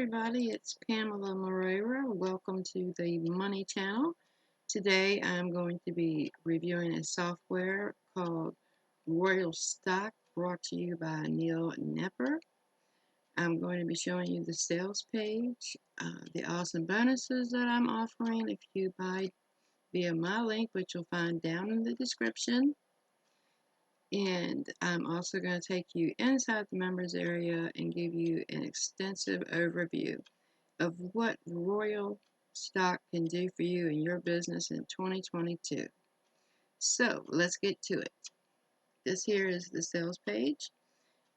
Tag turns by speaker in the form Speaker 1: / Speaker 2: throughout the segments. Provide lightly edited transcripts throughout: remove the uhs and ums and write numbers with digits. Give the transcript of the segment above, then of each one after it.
Speaker 1: everybody, it's Pamela Moreira. Welcome to the Money Channel. Today I'm going to be reviewing a software called Royal Stock, brought to you by Neil Nepper. I'm going to be showing you the sales page, the awesome bonuses that I'm offering if you buy via my link, which you'll find down in the description. And I'm also going to take you inside the members area and give you an extensive overview of what Royal Stock can do for you and your business in 2022. So let's get to it. This here is the sales page.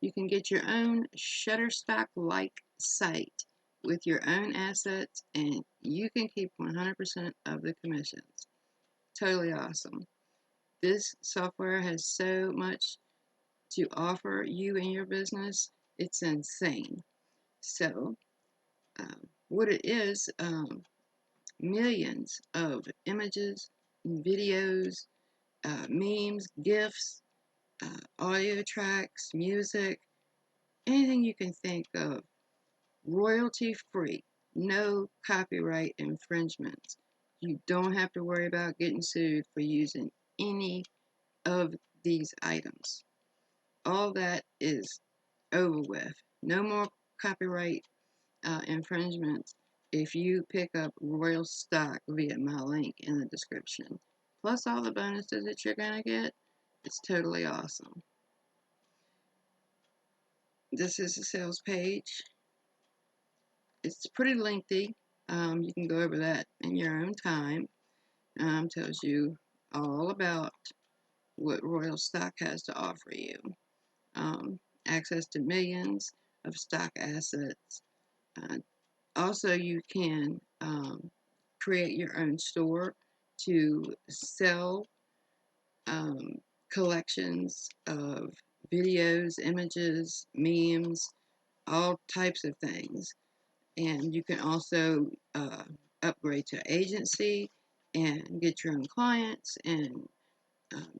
Speaker 1: You can get your own Shutterstock-like site with your own assets, and you can keep 100% of the commissions. Totally awesome. This software has so much to offer you and your business. It's insane. So, what it is, millions of images, videos, memes, GIFs, audio tracks, music, anything you can think of, royalty free, no copyright infringements. You don't have to worry about getting sued for using any of these items. All that is over with. No more copyright infringements if you pick up Royal Stock via my link in the description. Plus all the bonuses that you're going to get. It's totally awesome. This is the sales page. It's pretty lengthy. You can go over that in your own time. Tells you all about what Royal Stock has to offer you. Access to millions of stock assets. Also, you can create your own store to sell collections of videos, images, memes, all types of things. And you can also upgrade to agency and get your own clients and um,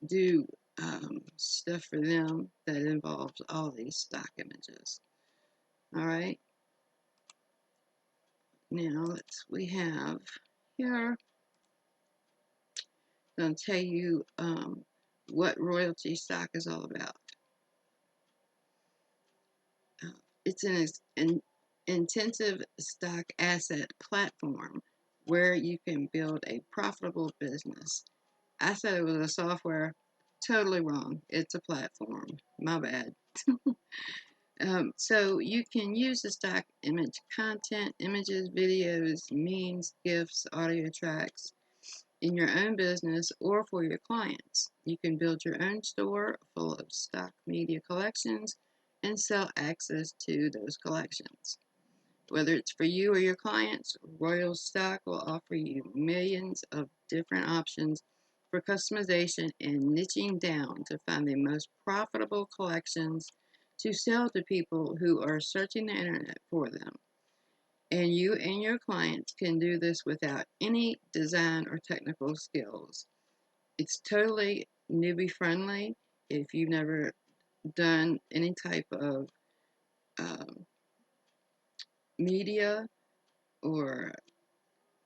Speaker 1: do stuff for them that involves all these stock images. All right. Now we have here, going to tell you what royalty stock is all about. It's an intensive stock asset platform where you can build a profitable business. I said it was a software. Totally wrong. It's a platform. My bad. So you can use the stock image content, images, videos, memes, GIFs, audio tracks in your own business or for your clients. You can build your own store full of stock media collections and sell access to those collections. Whether it's for you or your clients, Royal Stock will offer you millions of different options for customization and niching down to find the most profitable collections to sell to people who are searching the internet for them. And you and your clients can do this without any design or technical skills. It's totally newbie friendly if you've never done any type of um, media or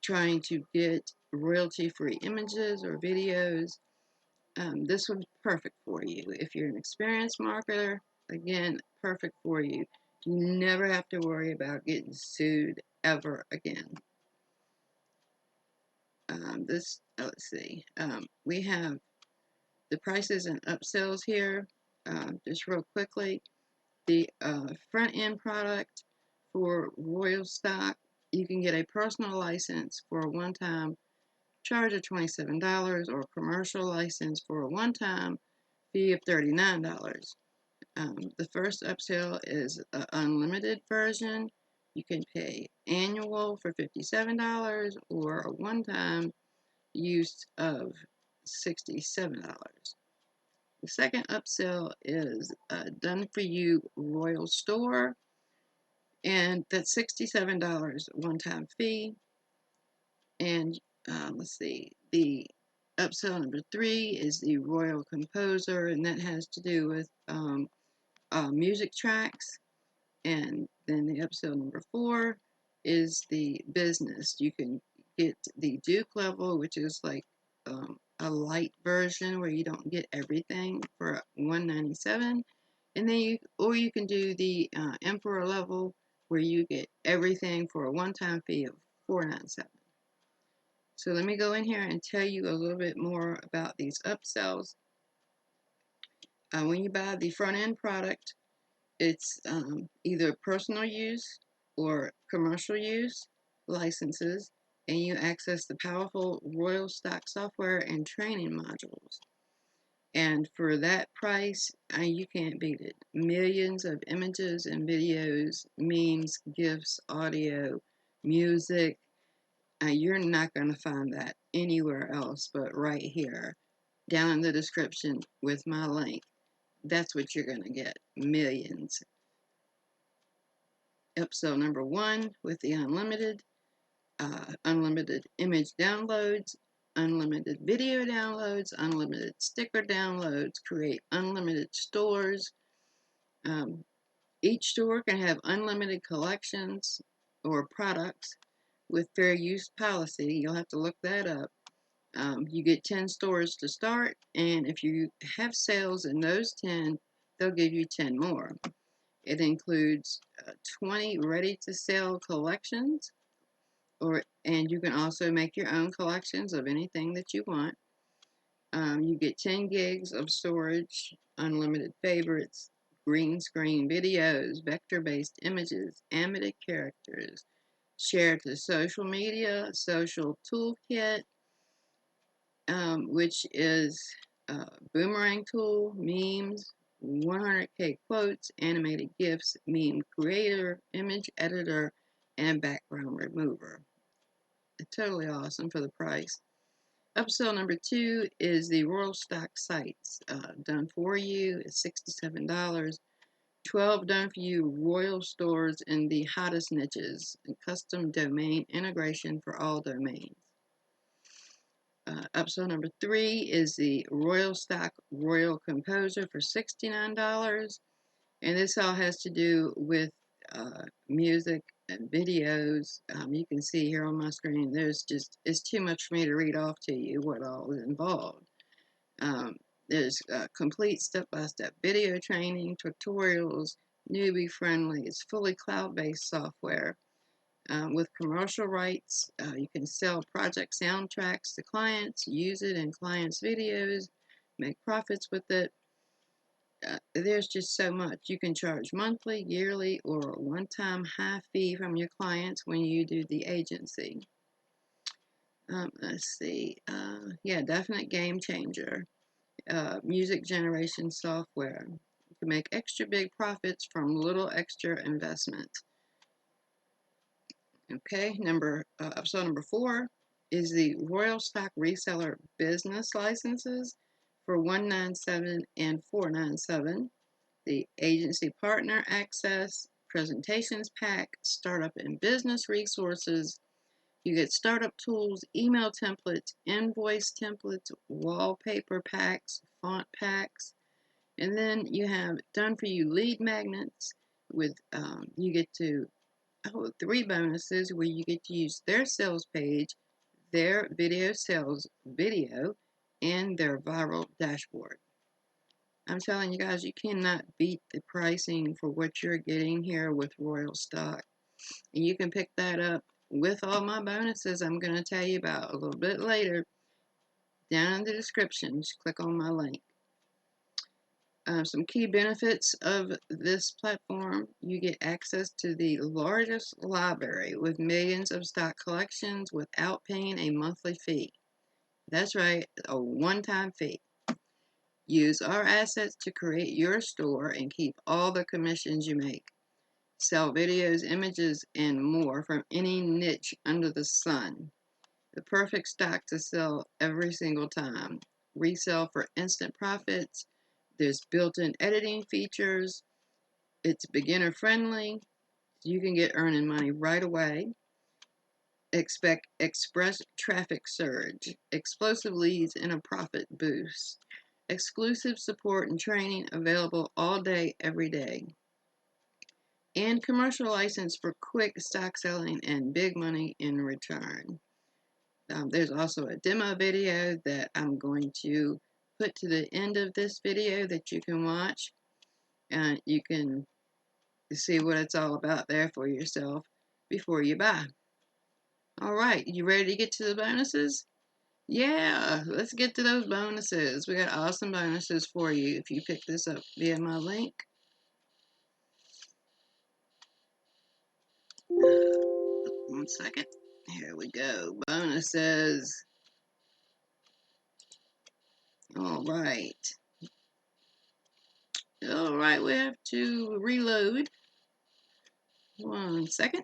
Speaker 1: trying to get royalty free images or videos. This would be perfect for you. If you're an experienced marketer, again, perfect for you. You never have to worry about getting sued ever again. Let's see, we have the prices and upsells here. Just real quickly, the front end product for Royal Stock, you can get a personal license for a one-time charge of $27 or a commercial license for a one-time fee of $39. The first upsell is an unlimited version. You can pay annual for $57 or a one-time use of $67. The second upsell is a done for you Royal Store, and that's $67 one time fee. And let's see, the upsell number 3 is the Royal Composer, and that has to do with music tracks. And then the episode number 4 is the business. You can get the Duke level, which is like a light version where you don't get everything for $197, and then you can do the Emperor level where you get everything for a one-time fee of $497. So let me go in here and tell you a little bit more about these upsells. When you buy the front end product, it's either personal use or commercial use licenses, and you access the powerful Royal Stock software and training modules. And for that price, you can't beat it. Millions of images and videos, memes, GIFs, audio, music. You're not going to find that anywhere else but right here, down in the description with my link. That's what you're going to get. Millions. Episode number 1 with the unlimited image downloads, unlimited video downloads, unlimited sticker downloads, create unlimited stores. Each store can have unlimited collections or products with fair use policy. You'll have to look that up. You get 10 stores to start, and if you have sales in those 10, they'll give you 10 more. It includes 20 ready-to-sell collections, and you can also make your own collections of anything that you want. You get 10 gigs of storage, unlimited favorites, green screen videos, vector-based images, animated characters, share to social media, social toolkit, which is a boomerang tool, memes, 100K quotes, animated GIFs, meme creator, image editor, and background remover. Totally awesome for the price. Upsell number 2 is the Royal Stock sites. Done for you is $67. 12 done for you Royal stores in the hottest niches and custom domain integration for all domains. Upsell number 3 is the Royal Stock Royal Composer for $69. And this all has to do with music and videos. You can see here on my screen, it's too much for me to read off to you what all is involved. There's complete step-by-step video training, tutorials, newbie friendly. It's fully cloud-based software. With commercial rights, you can sell project soundtracks to clients, use it in clients' videos, make profits with it. There's just so much. You can charge monthly, yearly, or a one-time high fee from your clients when you do the agency. Let's see. Yeah, definite game changer. Music generation software. You can make extra big profits from little extra investment. Okay, episode number 4 is the Royal Stock Reseller Business Licenses for $197 and $497. The Agency Partner Access, Presentations Pack, Startup and Business Resources. You get startup tools, email templates, invoice templates, wallpaper packs, font packs, and then you have done for you lead magnets with you get to 3 bonuses where you get to use their sales page, their video sales video, and their viral dashboard. I'm telling you guys, you cannot beat the pricing for what you're getting here with Royal Stock. And you can pick that up with all my bonuses I'm going to tell you about a little bit later. Down in the description, just click on my link. Some key benefits of this platform: you get access to the largest library with millions of stock collections without paying a monthly fee. That's right, a one-time fee. Use our assets to create your store and keep all the commissions you make. Sell videos, images, and more from any niche under the sun. The perfect stock to sell every single time. Resell for instant profits. There's built-in editing features. It's beginner friendly. You can get earning money right away. Expect express traffic surge, explosive leads, and a profit boost. Exclusive support and training available all day, every day. and commercial license for quick stock selling and big money in return. There's also a demo video that I'm going to put to the end of this video that you can watch, and you can see what it's all about there for yourself before you buy. All right, you ready to get to the bonuses? Yeah, let's get to those bonuses. We got awesome bonuses for you if you pick this up via my link. One second. Here we go. Bonuses. All right. All right, we have to reload. 1 second.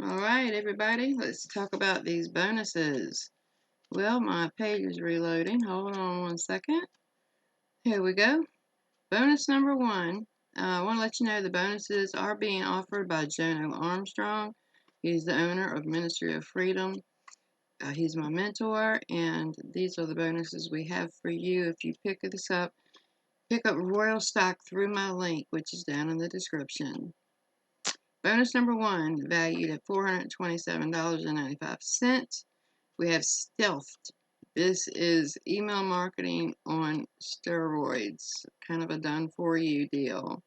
Speaker 1: All right, everybody, let's talk about these bonuses. Well, my page is reloading. Hold on 1 second. Here we go. Bonus number 1. I want to let you know the bonuses are being offered by Jono Armstrong. He's the owner of Ministry of Freedom. He's my mentor, and these are the bonuses we have for you if you pick this up. Pick up Royal Stock through my link, which is down in the description. Bonus number 1, valued at $427.95. We have Stealthed. This is email marketing on steroids, kind of a done for you deal.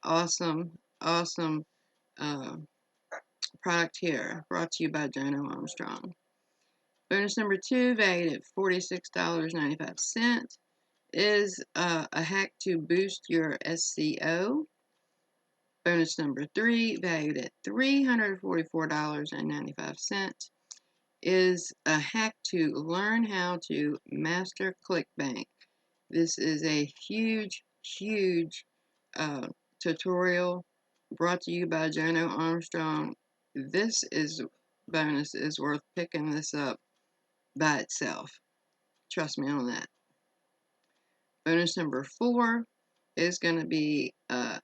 Speaker 1: Awesome, awesome product here, brought to you by Jono Armstrong. Bonus number 2, valued at $46.95, is a hack to boost your SEO. Bonus number 3, valued at $344.95, is a hack to learn how to master ClickBank. This is a huge, huge tutorial brought to you by Jono Armstrong. This bonus is worth picking this up by itself. Trust me on that. Bonus number 4 is going to be a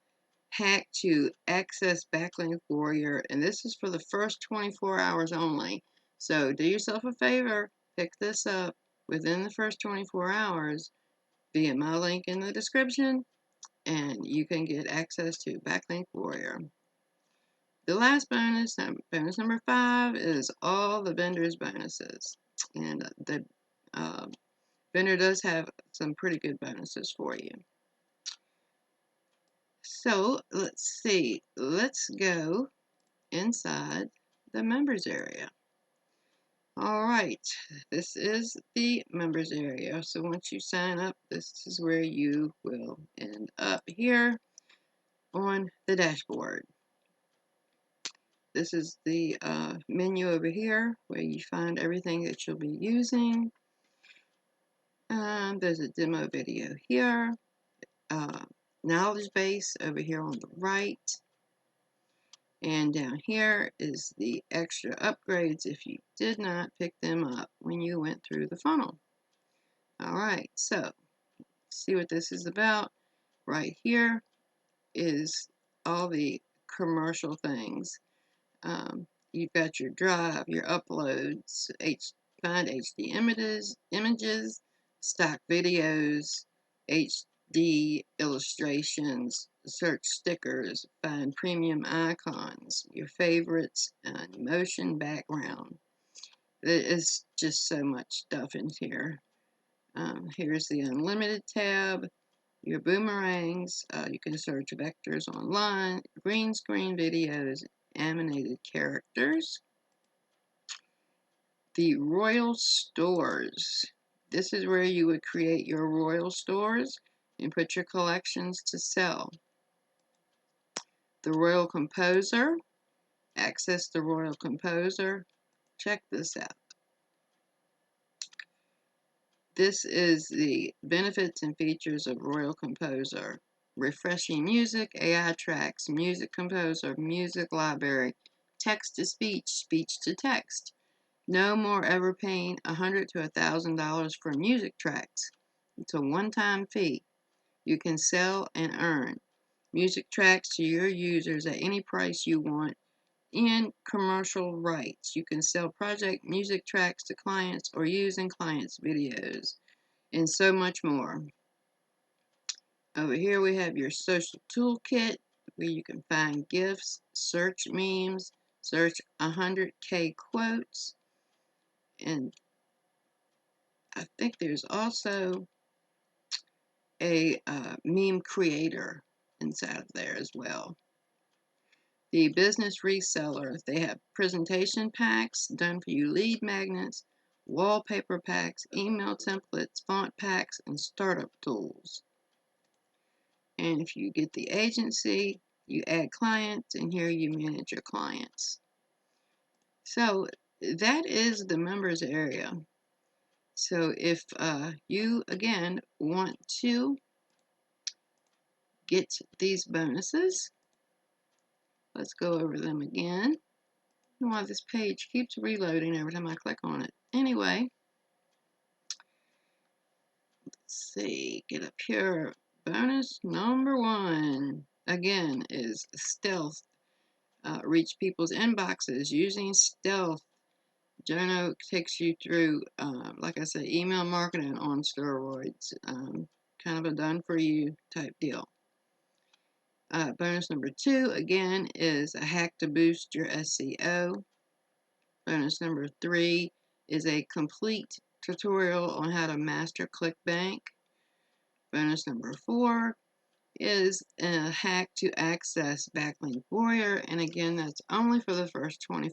Speaker 1: hack to access Backlink Warrior, and this is for the first 24 hours only. So do yourself a favor, pick this up within the first 24 hours via my link in the description, and you can get access to Backlink Warrior. The last bonus, bonus number 5, is all the vendors' bonuses. And the vendor does have some pretty good bonuses for you. So let's see. Let's go inside the members area. All right, this is the members area. So once you sign up, this is where you will end up here on the dashboard. This is the menu over here where you find everything that you'll be using. There's a demo video here. Knowledge base over here on the right. And down here is the extra upgrades if you did not pick them up when you went through the funnel. All right, so see what this is about. Right here is all the commercial things. You've got your drive, your uploads, Find HD images, stock videos, HD illustrations, search stickers, find premium icons, your favorites, and motion background. It is just so much stuff in here. Here's the Unlimited tab, your boomerangs. You can search vectors online, green screen videos, animated characters. The Royal Stores. This is where you would create your Royal Stores and put your collections to sell. The Royal Composer. Access the Royal Composer. Check this out. This is the benefits and features of Royal Composer. Refreshing music, AI tracks, music composer, music library, text to speech, speech to text. No more ever paying $100 to $1,000 for music tracks. It's a one-time fee. You can sell and earn music tracks to your users at any price you want in commercial rights. You can sell project music tracks to clients or use in clients' videos, and so much more. Over here we have your social toolkit where you can find gifts, search memes, search 100K quotes, and I think there's also a meme creator inside of there as well. The business reseller, they have presentation packs, done for you lead magnets, wallpaper packs, email templates, font packs, and startup tools. And if you get the agency, you add clients, and here you manage your clients. So that is the members area. So if you, again, want to get these bonuses, let's go over them again. I don't know why this page keeps reloading every time I click on it. Anyway, let's see, get up here. Bonus number 1, again, is stealth. Reach people's inboxes using stealth. Jono takes you through, like I said, email marketing on steroids. Kind of a done-for-you type deal. Bonus number 2, again, is a hack to boost your SEO. Bonus number 3 is a complete tutorial on how to master ClickBank. Bonus number 4 is a hack to access Backlink Warrior, and again, that's only for the first 24